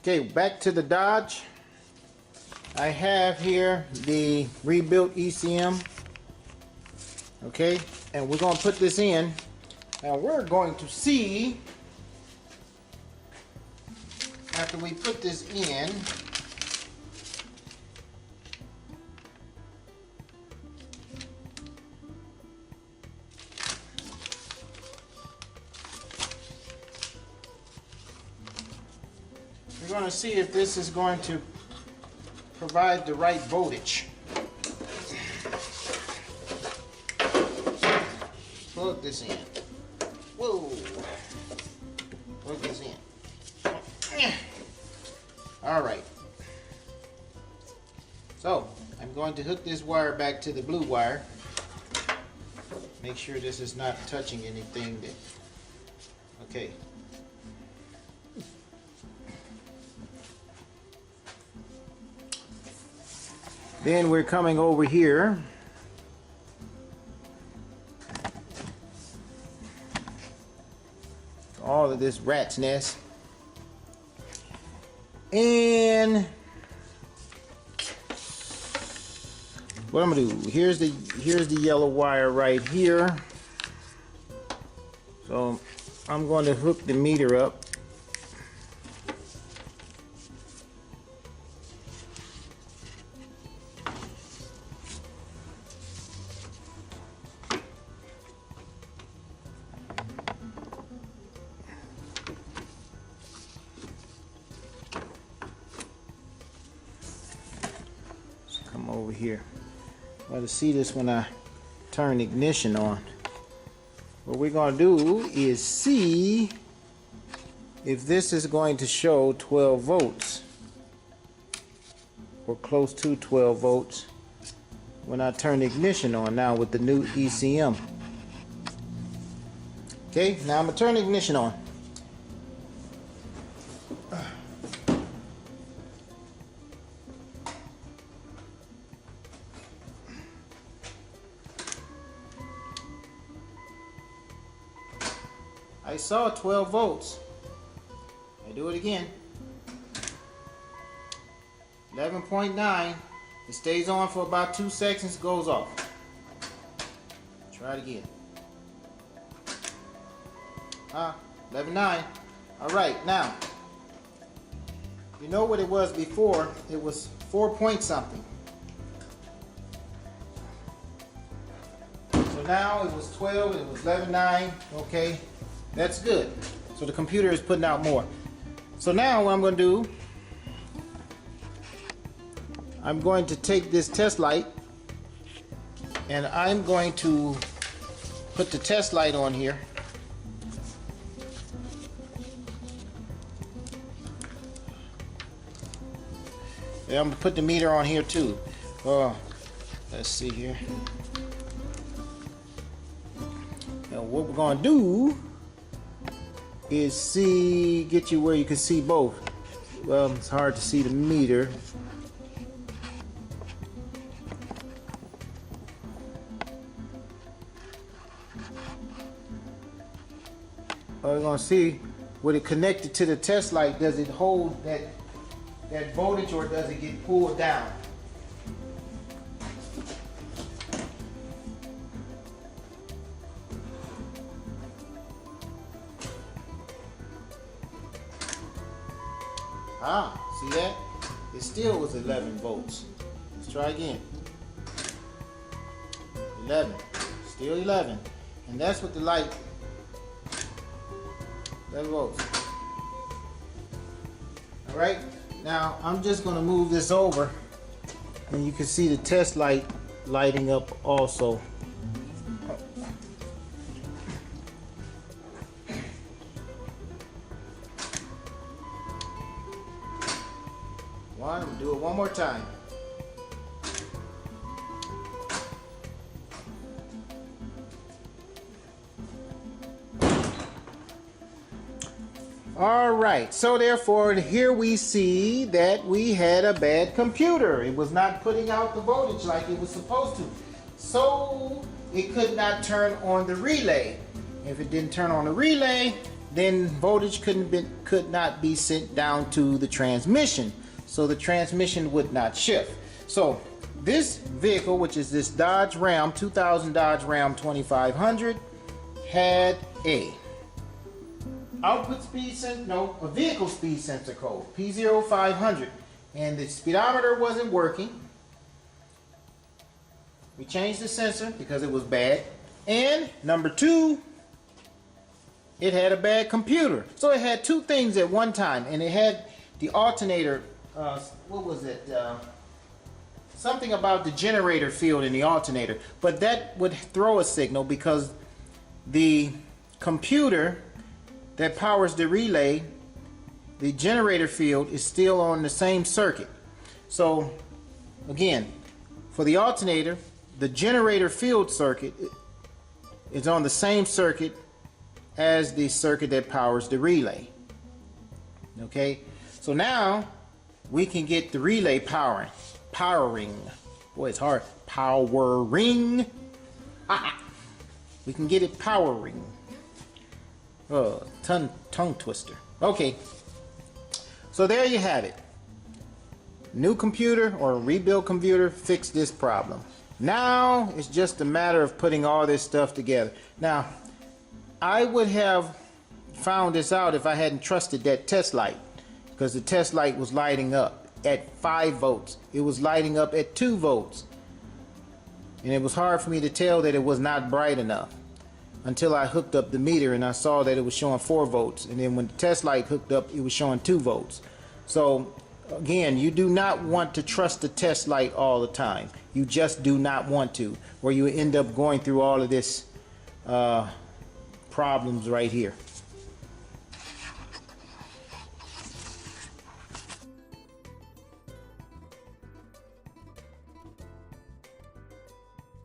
Okay, back to the Dodge. I have here the rebuilt ECM. Okay, and we're going to put this in. Now we're going to see, after we put this in, we're going to see if this is going to provide the right voltage. Plug this in. Whoa! Plug this in. All right. So I'm going to hook this wire back to the blue wire. Make sure this is not touching anything. Okay. Then we're coming over here. All of this rat's nest. And what I'm gonna do, here's the yellow wire right here. So I'm going to hook the meter up. Come over here. I'll to see this when I turn the ignition on. What we're going to do is see if this is going to show 12 volts or close to 12 volts when I turn the ignition on now with the new ECM. Okay, now I'm going to turn the ignition on. I saw 12 volts. I do it again. 11.9. It stays on for about 2 seconds, goes off. Try it again. 11.9. Alright, now, you know what it was before? It was 4 point something. So now it was 12, it was 11.9, okay? That's good. So the computer is putting out more. So now what I'm going to do, I'm going to take this test light and I'm going to put the test light on here. And I'm going to put the meter on here too. Let's see here. Now what we're going to do is get you where you can see both. Well, it's hard to see the meter. We're going to see, with it connected to the test light, does it hold that voltage or does it get pulled down? See that? It still was 11 volts. Let's try again. 11. Still 11. And that's what the light, 11 volts. Alright, now I'm just going to move this over and you can see the test light lighting up also. I'm going to do it one more time. All right, so therefore here we see that we had a bad computer. It was not putting out the voltage like it was supposed to. So it could not turn on the relay. If it didn't turn on the relay, then voltage could not be sent down to the transmission, so the transmission would not shift. So this vehicle, which is this Dodge Ram 2000 Dodge Ram 2500, had a output speed sensor, no, a vehicle speed sensor code, P0500, and the speedometer wasn't working. We changed the sensor because it was bad, and number two, it had a bad computer. So it had two things at one time, and it had the alternator, what was it, something about the generator field in the alternator, but that would throw a signal because the computer that powers the relay, the generator field is still on the same circuit. So again, for the alternator, the generator field circuit is on the same circuit as the circuit that powers the relay. Okay, so now we can get the relay powering. Boy, it's hard. Powering. We can get it powering. Oh, tongue twister. Okay, so there you have it. New computer or rebuild computer fixed this problem. Now it's just a matter of putting all this stuff together. Now, I would have found this out if I hadn't trusted that test light, because the test light was lighting up at 5 volts. It was lighting up at 2 volts. And it was hard for me to tell that it was not bright enough until I hooked up the meter and I saw that it was showing 4 volts. And then when the test light hooked up, it was showing 2 volts. So again, you do not want to trust the test light all the time. You just do not want to, or you end up going through all of this problems right here.